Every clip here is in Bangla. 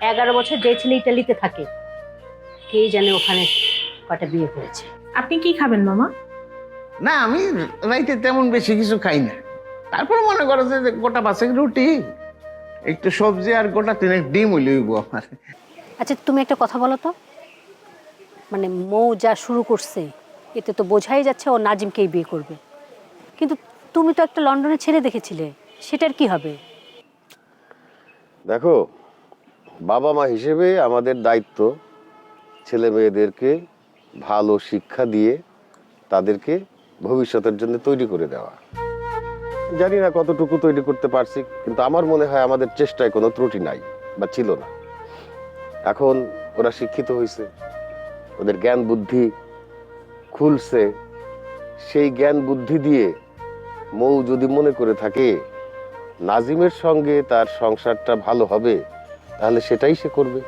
11 বছর যে ছেলে ইটালিতে থাকে, কে জানে ওখানে কটা বিয়ে করেছে। আপনি কি খাবেন মামা? না, আমি রাইতে তেমন বেশি কিছু খাই না। তারপরে মনে করো যে গোটা 5 রুটি, একটু সবজি আর গোটা 3 ডিম হইলেইব আমার। আচ্ছা তুমি একটা কথা বলো তো, মানে মৌ যা শুরু করছে এতে তো বোঝাই যাচ্ছে ও নাজিমকেই বিয়ে করবে, কিন্তু তুমি তো একটা লন্ডনের ছেলে দেখেছিলে, সেটার কি হবে? দেখো, বাবা মা হিসেবে আমাদের দায়িত্ব ছেলে মেয়েদেরকে ভালো শিক্ষা দিয়ে তাদেরকে ভবিষ্যতের জন্য তৈরি করে দেওয়া। জানি না কতটুকু তৈরি করতে পারছি, কিন্তু আমার মনে হয় আমাদের চেষ্টায় কোনো ত্রুটি নাই বা ছিল না। এখন ওরা শিক্ষিত হয়েছে, ওদের জ্ঞান বুদ্ধি খুলছে। সেই জ্ঞান বুদ্ধি দিয়ে মৌ যদি মনে করে থাকে নাজিমের সঙ্গে তার সংসারটা ভালো হবে, তাহলে সেটাই সে করবে।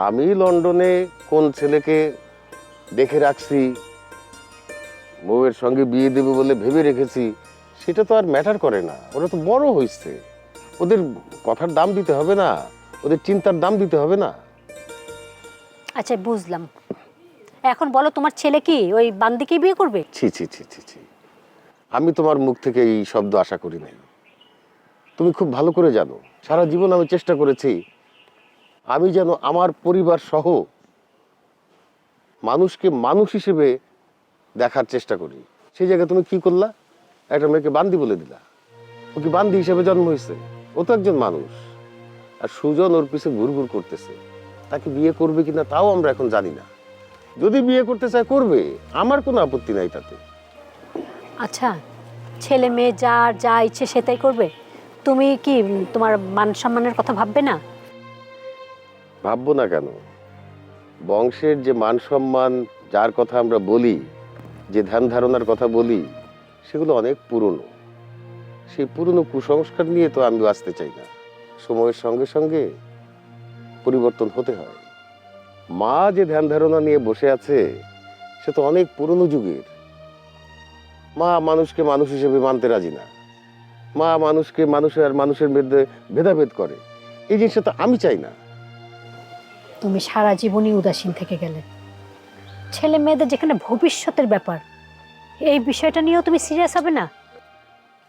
আমি লন্ডনে কোন ছেলেকে দেখে রাখছি, বউয়ের সঙ্গে বিয়ে দেবে বলে ভেবে রেখেছি, সেটা তো আর ম্যাটার করে না। ওরা তো বড় হয়েছে, ওদের কথার দাম দিতে হবে না, ওদের চিন্তার দাম দিতে হবে না। আচ্ছা বুঝলাম, এখন বলো তোমার ছেলে কি ওই বান্দিকেই বিয়ে করবে? ছি ছি ছি ছি ছি, আমি তোমার মুখ থেকে এই শব্দ আশা করি নাই। তুমি খুব ভালো করে জানো, সারা জীবন আমি চেষ্টা করেছি আমি যেন আমার পরিবার সহ মানুষকে মানুষ হিসেবে দেখার চেষ্টা করি। সেই জায়গায় তুমি কি করলা? একটা মেয়েকে বান্দি বলে দিলা। ও কি বান্দি হিসেবে জন্ম হয়েছে? ও তো একজন মানুষ। আর সুজন ওর পিছে ঘুরঘুর করতেছে, তাকে বিয়ে করবে কিনা তাও আমরা এখন জানি না। যদি বিয়ে করতে চায় করবে, আমার কোনো আপত্তি নাই তাতে। আচ্ছা ছেলে মেয়ে যার যা ইচ্ছে সেটাই করবে, তুমি কি তোমার মান সম্মানের কথা ভাববে না? ভাববো না কেন? বংশের যে মান সম্মান, যার কথা আমরা বলি, যে ধ্যান ধারণার কথা বলি, সেগুলো অনেক পুরনো। সেই পুরনো কুসংস্কার নিয়ে তো আমি বাঁচতে চাই না। সময়ের সঙ্গে সঙ্গে পরিবর্তন হতে হয়। মা যে ধ্যান ধারণা নিয়ে বসে আছে, সে তো অনেক পুরনো যুগের। মা মানুষকে মানুষ হিসেবে মানতে রাজি না। মা মানুষকে মানুষের আর মানুষের মধ্যে ভেদাভেদ করে। এই জিনিসটা তো আমি চাই না। তুমি সারা জীবনই উদাসীন থেকে গেলে, ছেলে মেয়েদের যেখানে ভবিষ্যতের ব্যাপার, এই বিষয়টা নিয়েও তুমি সিরিয়াস হবে না?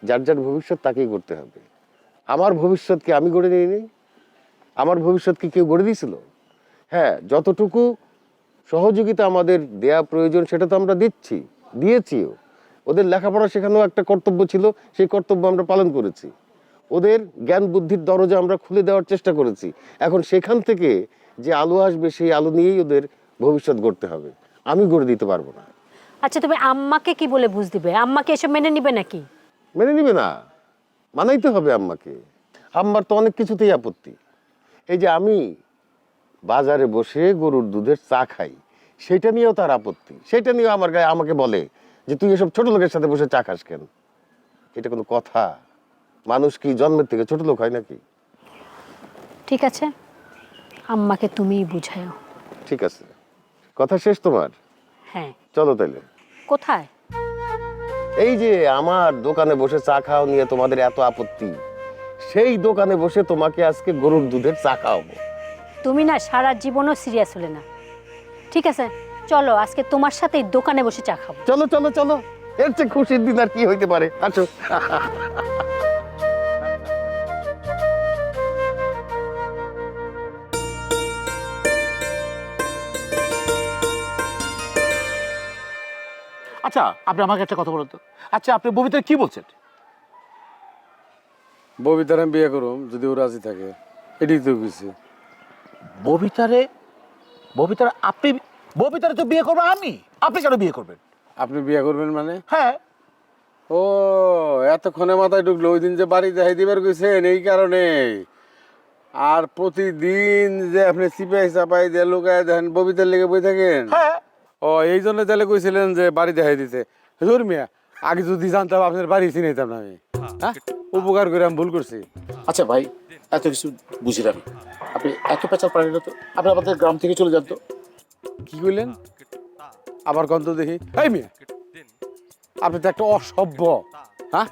যার যার ভবিষ্যৎ তাকেই করতে হবে। আমার ভবিষ্যৎকে আমি গড়ে নিয়ে নেই? আমার ভবিষ্যৎকে কেউ গড়ে দিয়েছিল? হ্যাঁ, যতটুকু সহযোগিতা আমাদের দেয়া প্রয়োজন সেটা তো আমরা দিয়েছিও। ওদের লেখাপড়া শেখানো একটা কর্তব্য ছিল, সেই কর্তব্য আমরা পালন করেছি। ওদের জ্ঞান বুদ্ধির দরজা আমরা খুলে দেওয়ার চেষ্টা করেছি। এখন সেখান থেকে যে আলো আসবে, সেই আলো নিয়েই ওদের ভবিষ্যৎ গড়তে হবে। আমি গড়ে দিতে পারবো না। আচ্ছা তুমি আম্মাকে কি বলে বুঝ দিবে? আম্মাকে এসব মেনে নিবে নাকি? মেনে নিবে না, মানাইতে হবে আম্মাকে। আম্মার তো অনেক কিছুতেই আপত্তি। এই যে আমি বাজারে বসে গরুর দুধের চা খাই, সেটা নিয়েও তার আপত্তি। সেটা নিয়েও আমার গায়ে আমাকে বলে যে তুই এসব ছোট লোকের সাথে বসে চা খাস কেন? এটা কোনো কথা? মানুষ কি জন্মের থেকে ছোট লোক হয় নাকি? ঠিক আছে, আম্মাকে তুমিই বুঝাও। ঠিক আছে, কথা শেষ তোমার? হ্যাঁ। চলো তাইলে। কোথায়? এই যে আমার দোকানে বসে চা খাও নিয়ে তোমাদের এত আপত্তি, সেই দোকানে বসে তোমাকে আজকে গরুর দুধের চা খাওয়াবো। তুমি না সারা জীবনও সিরিয়াস হলে না। ঠিক আছে চলো, আজকে তোমার সাথেই দোকানে বসে চা খাবো। চলো চলো চলো, এর চেয়ে খুশির দিন আর কি হইতে পারে? আসো। আচ্ছা আপনি আমাকে একটা কথা বলুন তো, আচ্ছা আপনি ববিতার কি বলছেন? ববিতার আমি বিয়ে করুম যদি ও রাজি থাকে, এটাই তো কিছু। ববিতারে ববিতার আপনি ববিতারে তো বিয়ে করবো আমি, আপনি কেন বিয়ে করবেন? আপনি বিয়ে করবেন মানে? হ্যাঁ। ও এতক্ষণে মাথায় ঢুকলো, ওই দিন যে বাড়ি দেখাই দিবার কইছেন এই কারণে। আর প্রতিদিন যে আপনি চিপাই চাপাই দিয়ে লুকায় দেখেন ববিতার লেগে বই থাকেন। হ্যাঁ। ও এই জন্য তাহলে কইছিলেন যে বাড়ি দেখাই দিতে। হুজুর মিয়া, আগে যদি জানতাম আপনার বাড়ি চিনাইতাম না আমি। হ্যাঁ, উপকার করে আমি ভুল করছি। আচ্ছা ভাই, এত কিছু বুঝি না আমি, আপনি এত পেঁচার পারেন না তো, আপনি আমাদের গ্রাম থেকে চলে যান তো। কি কইলেন? আবার গন্ত দেখি। এই মিয়া, আপনি তো একটা অসভ্য। হ্যাঁ,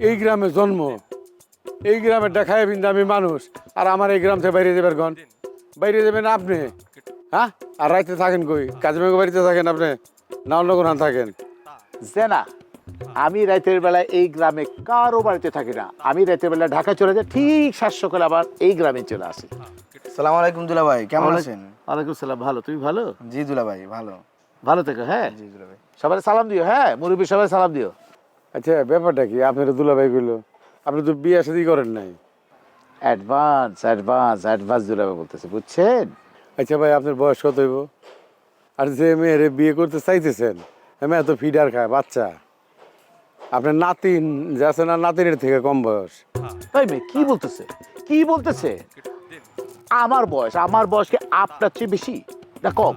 এই গ্রামে জন্ম, এই গ্রামের দেখায় বিন্দু আমি মানুষ, আর আমার এই গ্রাম থেকে বাইরে যাবেন গন, বাইরে যাবেন আপনি, হ্যাঁ? আর রাইতে থাকেন কই? কাজী মেঘ বাড়িতে থাকেন আপনি, না অন্য কোনো থাকেন? যে না, আমি রাতের বেলায় এই গ্রামে কারো বাড়িতে থাকি না। আমি রাতের বেলা ঢাকা চলে যাই, ঠিক 7 সকালে আবার এই গ্রামে চলে আসি। সালাম আলাইকুম দুলা ভাই, কেমন আছেন? ওয়ালাইকুম সালাম। ভালো, তুমি ভালো? জি দুলা ভাই, ভালো। ভালো থেকো। হ্যাঁ, জি দুলা ভাই। সবাই সালাম দিও। হ্যাঁ, মুরব্বী সবাই সালাম দিও। আচ্ছা, ব্যাপারটা কি? আপনার দুলাভাই কইলো আপনি তো বিয়ে শাদী করেন নাই। অ্যাডভান্স অ্যাডভান্স অ্যাডভান্স দুলাভাই বলতেছে, বুঝছেন? আচ্ছা ভাই, আপনার বয়স কত হইব? আর যে মেয়ের বিয়ে করতে চাইতেছেন, মেয়ে তো ফিডার খায়, বাচ্চা। আপনার নাতিন যে আছে না, নাতিনের থেকে কম বয়স। তাই মেয়ে কি বলতেছে, কি বলতেছে? আমার বয়স কি আপনার চেয়ে বেশি না কম?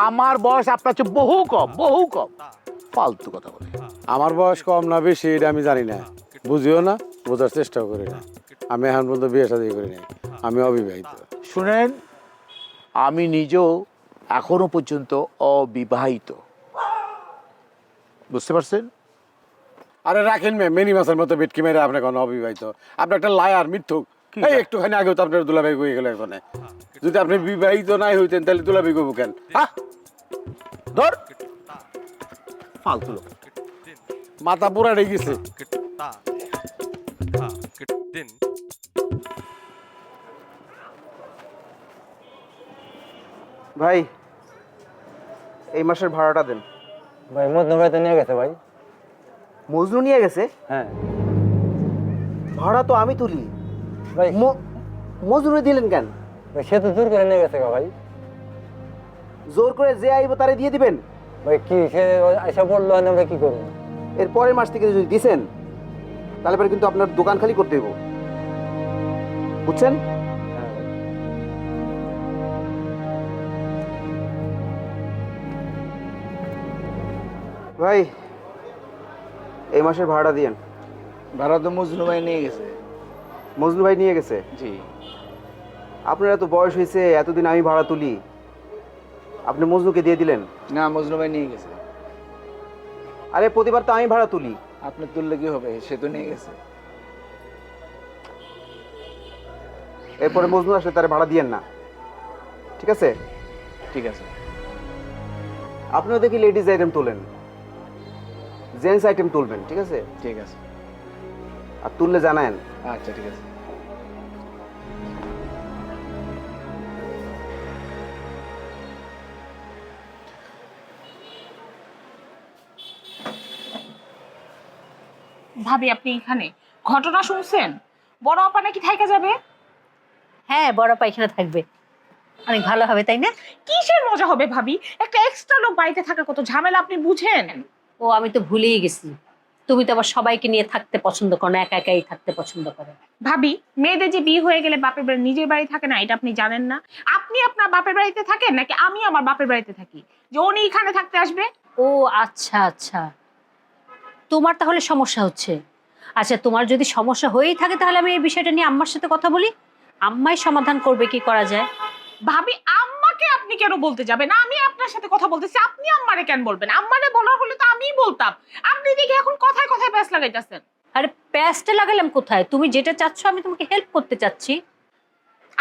আমার বয়স আপনার চেয়ে বহু কম, বহু কম। ফালতু কথা বলে। আমার বয়স কম না বেশি এটা আমি জানি না, বুঝিও না, বোঝার চেষ্টাও করি না। আমি এখন পর্যন্ত বিয়ে শাদী করি নাই, আমি অবিবাহিত। শুনেন, আমি নিজেও এখনো পর্যন্ত অবিবাহিত, বুঝতে পারছেন? আরে রাখেন মেনি মাসের মতো বেটকি মেরে আপনি কোনো অবিবাহিত? আপনি একটা লায়ার, মিথ্যুক। এই একটুখানি আগেও তো আপনার দুলাভাই কয়ে গেল এখানে। যদি আপনি বিবাহিত নাই হইতেন তাহলে দুলাভাই কইব কেন? হ্যাঁ, ধর ফালতু লোক। মাথা পুরা রেগে গেছে। ভাই, এই মাসের ভাড়াটা দেন। ভাই মজনু ভাই তো নিয়ে গেছে ভাই। মজনু নিয়ে গেছে? হ্যাঁ ভাড়া তো আমি তুলি। ভাই, মজনু দিলেন কেন? ভাই সে তো জোর করে নিয়ে গেছে গো ভাই। জোর করে যে আইব তারে দিয়ে দিবেন? ভাই কি সে আইসা পড়লো, আমরা কি করবো? এর পরের মাস থেকে যদি দিছেন তাহলে পরে কিন্তু আপনার দোকান খালি করতে দেবো, বুঝছেন? হ্যাঁ ভাই। ভাই, এই মাসের ভাড়াটা দিয়েন। ভাড়া তো মজনু ভাই নিয়ে গেছে। মজনু ভাই নিয়ে গেছে? জি। আপনার এত বয়স হয়েছে, এতদিন আমি ভাড়া তুলি, আপনি মজনুকে দিয়ে দিলেন? না, মজনু ভাই নিয়ে গেছে। আরে প্রতিবার তো আমি ভাড়া তুলি। আপনি তুললে কি হবে, সে তো নিয়ে গেছে। এরপরে মজনু আসলে তারে ভাড়া দিয়েন না, ঠিক আছে? ঠিক আছে। আপনিও দেখি লেডিস আইটেম তোলেন, জেন্টস আইটেম তুলবেন, ঠিক আছে? ঠিক আছে। আর তুললে জানায়েন। আচ্ছা, ঠিক আছে। ভাবি আপনি এখানে ঘটনা শুনছেন? বড় আপা নাকি থাইকা যাবে। হ্যাঁ, বড় পায়খানা থাকবে, অনেক ভালো হবে, তাই না? কিসের মজা হবে ভাবি? একটা এক্সট্রা লোক বাড়িতে থাকা কত ঝামেলা আপনি বুঝেন? ও আমি তো ভুলেই গেছি, তুমি তো আবার সবাইকে নিয়ে থাকতে পছন্দ করো না, একা একাই থাকতে পছন্দ করো। ভাবি, মেয়েদের যে বিয়ে হয়ে গেলে বাপের বাড়ি নিজের বাড়ি থাকে না, এটা আপনি জানেন না? আপনি আপনার বাপের বাড়িতে থাকেন নাকি আমি আমার বাপের বাড়িতে থাকি যে উনি এখানে থাকতে আসবে? ও আচ্ছা আচ্ছা, তোমার তাহলে সমস্যা হচ্ছে। আচ্ছা, তোমার যদি সমস্যা হয়েই থাকে তাহলে আমি এই বিষয়টা নিয়ে আম্মার সাথে কথা বলি, আম্মাই সমাধান করবে কি করা যায়। ভাবি, আম্মাকে আপনি কেন বলতে যাবেন? আমি আপনার সাথে কথা বলতেছি, আপনি আম্মারে কেন বলবেন? আম্মারে বলার হলে তো আমিই বলতাম। আপনি দেখি এখন কথায় কথায় প্যাঁচ লাগাইতেছেন। আরে প্যাচটা লাগালাম কোথায়? তুমি যেটা চাচ্ছ, আমি তোমাকে হেল্প করতে চাচ্ছি।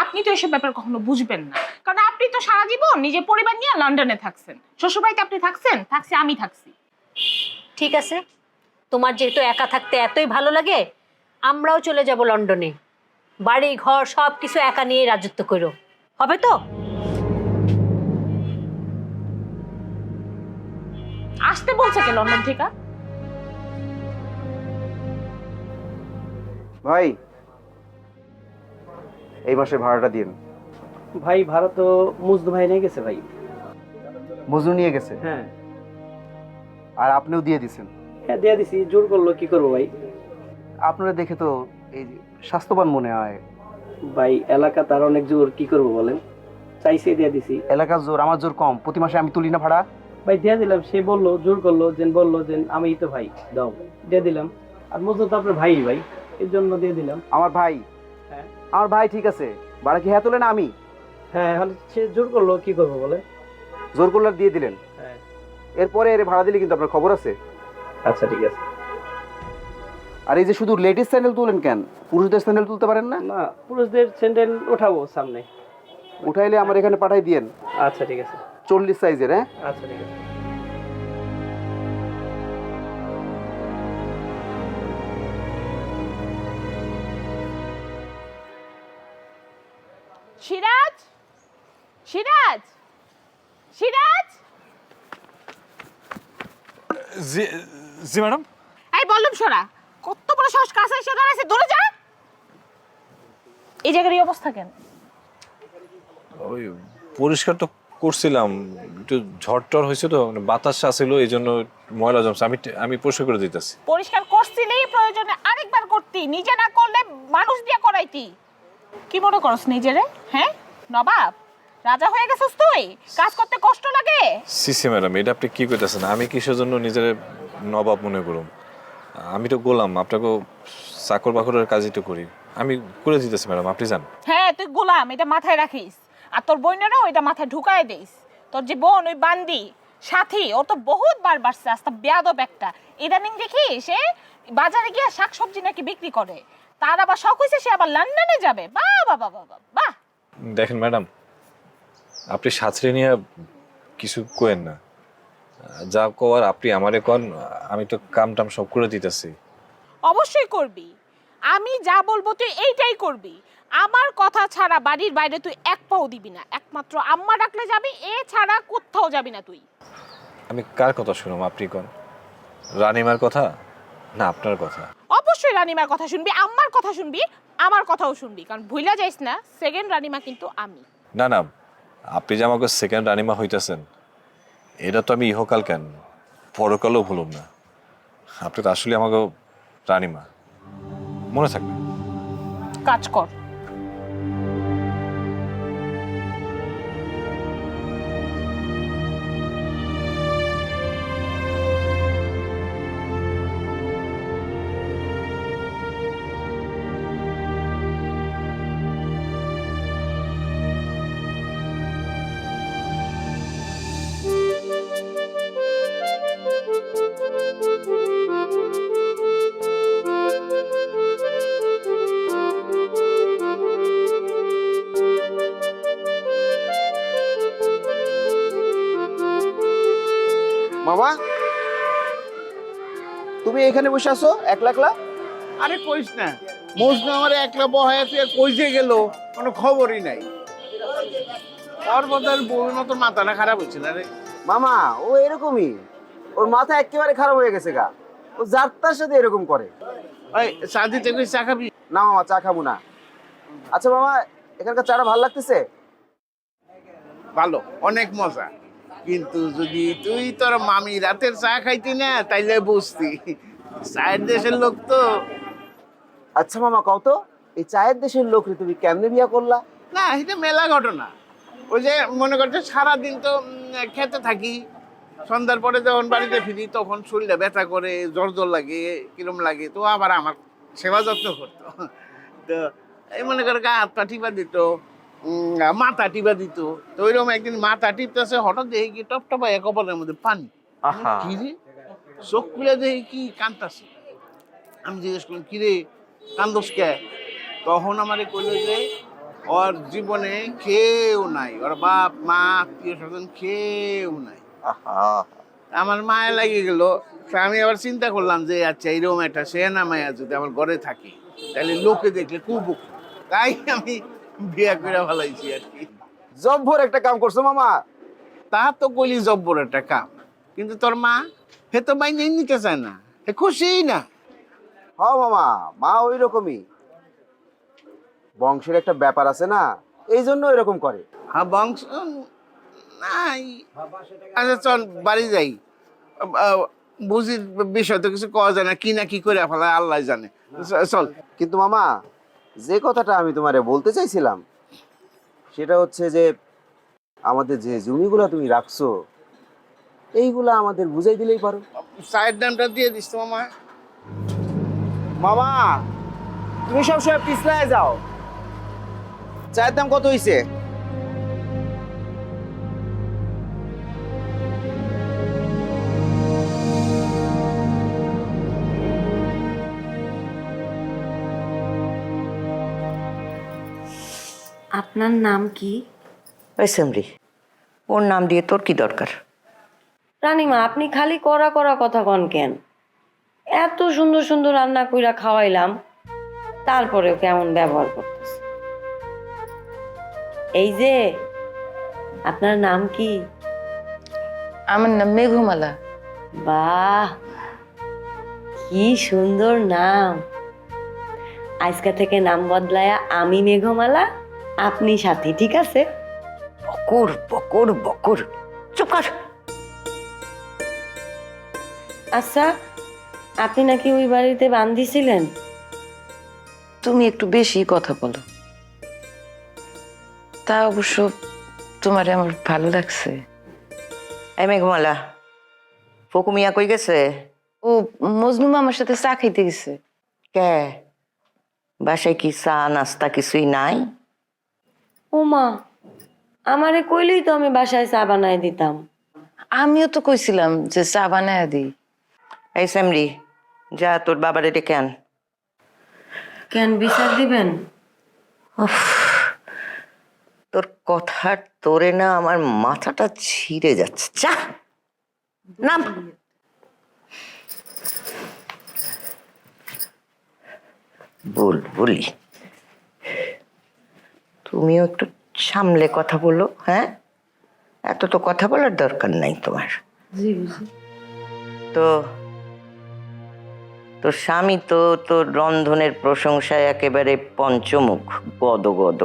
আপনি তো এসব ব্যাপার কখনো বুঝবেন না, কারণ আপনি তো সারা জীবন নিজের পরিবার নিয়ে লন্ডনে থাকছেন। শ্বশুরবাড়িতে আপনি থাকছেন, থাকছি আমি থাকছি। ঠিক আছে, তোমার যেহেতু একা থাকতে এতই ভালো লাগে, আমরাও চলে যাব লন্ডনে, বাড়ি ঘর সব কিছু একা নিয়ে রাজত্ব করো, হবে তো? আসতে বলছে কে লন্ডন থেকে? ভাই, এই মাসের ভাড়াটা দিন। ভাই ভাড়া তো মজনু ভাই নিয়ে গেছে ভাই। মজনু নিয়ে গেছে? হ্যাঁ আর আপনিও দিয়ে দিছেন? হ্যাঁ দিয়ে দিছি, জোর করলো কি করবো ভাই। আপনারা দেখে তো এই যে স্বাস্থ্যবান মনে হয়। ভাই এলাকা তার অনেক জোর, কি করবো বলেন, চাইছে দিয়ে দিছি। এলাকার জোর, আমার জোর কম? প্রতি মাসে আমি তুলি না ভাড়া? ভাই দিয়ে দিলাম, সে বললো জোর করলো, বললো যে আমি তো ভাই দাও, দিয়ে দিলাম। আর মজনু তো আপনার ভাই ভাই, এর জন্য দিয়ে দিলাম। আমার ভাই? হ্যাঁ আমার ভাই, ঠিক আছে। ভাড়া কি হ্যাঁ তোলে না আমি? হ্যাঁ, সে জোর করলো, কি করবো বলে। জোর করলে দিয়ে দিলেন? হ্যাঁ। এরপরে এর ভাড়া দিলে কিন্তু আপনার খবর আছে। আচ্ছা ঠিক আছে। আর এই যে শুধু লেডিস স্যান্ডেল তুলেন কেন, পুরুষদের স্যান্ডেল তুলতে পারেন না? না, পুরুষদের স্যান্ডেল উঠাবো সামনে। উঠাইলে আমার এখানে পাঠাই দিয়েন, আচ্ছা ঠিক আছে। 40 সাইজের। হ্যাঁ, আচ্ছা ঠিক আছে। সিরাজ, সিরাজ, সিরাজ, জি জি ম্যাডাম। এই বললাম সরা, কত বড় সাহস, কাছে এসে দাঁড়াইছে, দূরে যা। এই জায়গার এই অবস্থা কেন? ওই পরিষ্কার তো করছিলাম, একটু ঝড় টড় হয়েছে তো, মানে বাতাস আসছিল, এই জন্য ময়লা জমছে। আমি পরিষ্কার করে দিতেছি। পরিষ্কার করছিলেই প্রয়োজনে আরেকবার করতি, নিজে না করলে মানুষ দিয়ে করাইতি। কি মনে করস নিজেরে? হ্যাঁ, নবাব রাজা হয়ে গেছিস তুই? কাজ করতে কষ্ট লাগে? সিসি ম্যাডাম, এটা আপনি কি করতেছেন? আমি কিসের জন্য নিজের নবাব মনে করুম? আমি তো গোলাম, আপনাকে চাকর বাকরের কাজই তো করি। আমি করে দিতেছি ম্যাডাম, আপনি যান। হ্যাঁ, তুই গোলাম, এটা মাথায় রাখিস। আর তোর বোনেরও এটা মাথায় ঢুকায় দিস। তোর যে বোন, ওই বান্দি সাথী, ও তো বহুত বার বাড়ছে, আস্তে বেয়াদব একটা। ইদানিং দেখি সে বাজারে গিয়ে শাকসবজি নাকি বিক্রি করে। তার আবার শখ হয়েছে সে আবার লন্ডনে যাবে। বাহ বাহ বাহ বাহ বাহ। দেখেন ম্যাডাম, আপনি সাঁতরে নিয়ে কিছু কোয়েন না, যা কর আপনি আমারে কন, আমি তো কাম টাম সব করে দিতেছি। অবশ্যই করবি, আমি যা বলবো তুই এইটাই করবি। আমার কথা ছাড়া বাড়ির বাইরে তুই এক পাও দিবি না। একমাত্র আম্মা ডাকলে যাবি, এ ছাড়া কোথাও যাবি না তুই। আমি কার কথা শুনুম? আপনি কন, রানিমার কথা না আপনার কথা? অবশ্যই রানিমার কথা শুনবি, আম্মার কথা শুনবি, আমার কথাও শুনবি। কারণ ভুলা যাইস না, সেকেন্ড রানিমা কিন্তু আমি। না না, আপনি যে আমাকে সেকেন্ড রানিমা হইতেছেন, এটা তো আমি ইহকাল কেন পরকালও ভুলুম না। আপনি তো আসলে আমাকে রানিমা, মনে থাকবে। কাজ কর। মামা তুমি এখানে বসে আছো একলা একলা? আরে কইস না, মজনু আমার একলা বহায় আছে, কইছে গেল, কোনো খবরই নাই। ওর বোধহয় বউর মতো মাথাটা খারাপ হচ্ছে না রে। মামা ও এরকমই, ওর মাথা একেবারে খারাপ হয়ে গেছে গা। ও যার তার সাথে এরকম করে। ওই সাদিতে কই চা খাবি? না মামা, চা খাবো না। আচ্ছা মামা, এখানকার চাটা ভালো লাগতেছে? ভালো, অনেক মজা। কিন্তু যদি তুই তোর মামি রাতের চা খাইতি না, তাইলে বুঝতি। চায়ের দেশের লোক তো। আচ্ছা মামা কও তো, এই চায়ের দেশের লোক তুমি কেমনে বিয়া করলা? না, এটা মেলা ঘটনা। ওই যে মনে করছে সারাদিন তো খেতে থাকি, সন্ধ্যার পরে যখন বাড়িতে ফিরি তখন শরীরটা ব্যথা করে, জ্বর জ্বর লাগে, কিরম লাগে, তো আবার আমার সেবা যত্ন করতো। তো এই মনে করে গা হাত পা টিপা দিত, মাথা টিপা দিত। তো ওইরকম একদিন মাথা টিপতেছে, হঠাৎ দেখি কি টপ টপাইয়া কপালের মধ্যে পানি। কি রে, চোখ খুলে দেখি কি কান্দাছে। আমি জিজ্ঞেস করলাম, কিরে কান্দস কে? তখন আমারে কইল যে ওর জীবনে কেউ নাই, ওর বাপ মা আত্মীয় স্বজন কেউ নাই। আমার মায়া লাগিয়ে গেল। আমি আবার চিন্তা করলাম যে আচ্ছা এইরকম একটা সেনা মায়া যদি আমার ঘরে থাকে, তাহলে লোকে দেখলে খুব, তাই আমি বিয়া করে ফেলাইছি আর কি। জব্বর একটা কাম করছো মামা। তা তো কইলি জব্বর একটা কাম, কিন্তু তোর মা হে তো বাইনে নিতে চায় না, হে খুশিই না। হ মামা, মা ওই রকমই, বংশের একটা ব্যাপার আছে না, এই জন্য এরকম করে। হ্যাঁ, বংশ নাই। আচ্ছা চল বাড়ি যাই, বুঝির বিষয় তো কিছু কওয়া যায় না, কি না কি করে ফেলা আল্লাহ জানে। চল। কিন্তু মামা, যে কথাটা আমি তোমারে বলতে চাইছিলাম সেটা হচ্ছে যে আমাদের যে জমিগুলা তুমি রাখছো, এইগুলা আমাদের বুঝাই দিলেই পারো। চায়ের দামটা দিয়ে দিস তো মামা। মামা তুমি সবসময় পিছলায় যাও। চায়ের দাম কত হইছে? আপনার নাম কি? অ্যাসেম্বলি। ওর নাম দিয়ে তোর কি দরকার? রানীমা, আপনি খালি করা করা কথা কন কেন? এত সুন্দর সুন্দর রান্না কইরা খাওয়াইলাম, তারপরেও কেমন ব্যবহার করতেছে। এই যে, আপনার নাম কি? আমার নাম মেঘমালা। বাহ, কি সুন্দর নাম। আজকে থেকে নাম বদলায়া আমি মেঘমালা, আপনি সাথী, ঠিক আছে? বকর বকর বকর, চুপ কর। আচ্ছা, আপনি নাকি ওই বাড়িতে বান্দি ছিলেন? তুমি একটু বেশি কথা বলো। তা অবশ্য তোমার আমার ভালো লাগছে। এই মেঘমালা, ফকু মিয়া কই গেছে? ও মজনু মামার সাথে চা খাইতে গেছে। কে? বাসায় কি চা নাস্তা কিছুই নাই? ও মা, আমারে কইলেই তো আমি বাসায় চা বানাই দিতাম। আমিও তো কইছিলাম যে চা বানায় দিই। এই স্যামরি, যা তোর বাবারে ডেকে আন। কেন, বিচার দিবেন? তোর কথার তোরে না আমার মাথাটা ছিঁড়ে যাচ্ছে। যা নাম। বলি তুমিও একটু সামলে কথা বলো। হ্যাঁ, এত তো কথা বলার দরকার নাই তোমার। জি বুঝি। তো তোর স্বামী তো তোর রন্ধনের প্রশংসায় একেবারে পঞ্চমুখ, গদ গদ।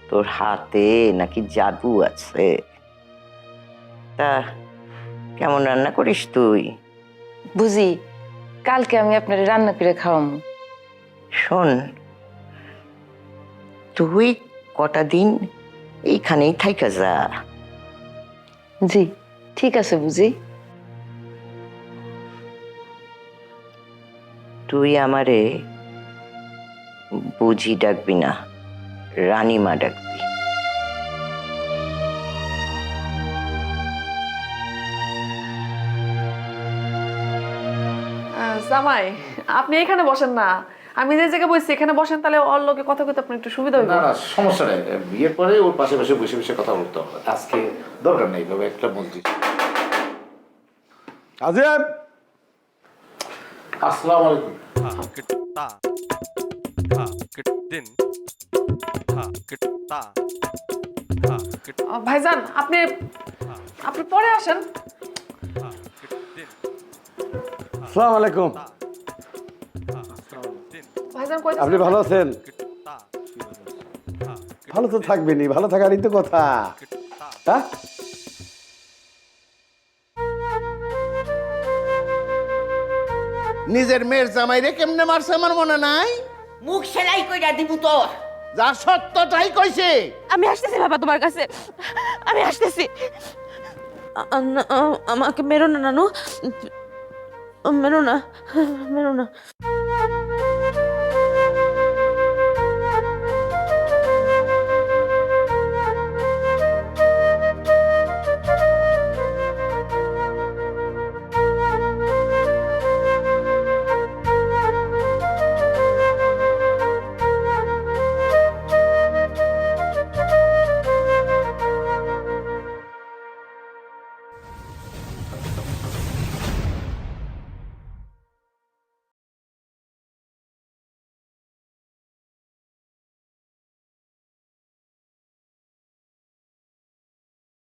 তোর হাতে নাকি জাদু আছে। তা কেমন রান্না করিস তুই? বুঝি, কালকে আমি আপনার রান্না করে খাওয়াবো। শোন, তুই কটা দিন এইখানেই থাইকা যা। জি ঠিক আছে বুঝি। তুই আমারে বুঝি ডাকবি না, রানীমা ডাকবি। জামাই, আপনি এখানে বসেন না, আমি যে জায়গায় বসছি এখানে বসেন, তাহলে ওর লোকে কথা কইতে আপনার একটু সুবিধা হবে। না না, সমস্যা নেই। বিয়ের পরে ওর পাশে পাশে বসে বসে কথা বলতে হবে, আজকে দরকার নেই। তবে একটা মসজিদ। আজিব, আসসালামু আলাইকুম। ভাইজান, আপনি আপনি পরে আসেন। আসসালামু আলাইকুম। ভাইজান কই? আপনি ভালো আছেন? ভালো তো থাকবেনই, ভালো থাকারই তো কথা। হ্যাঁ, নিজের মেয়ের জামাইরে কেমনে মারছে আমার মনে নাই। মুখ সেলাই কইরা দিব তোর। যা সত্যটাই কইছে। আমি আসতেছি বাবা তোমার কাছে, আমি আসতেছি। আমাকে মেরো না নানু, মেরো না, মেরো না।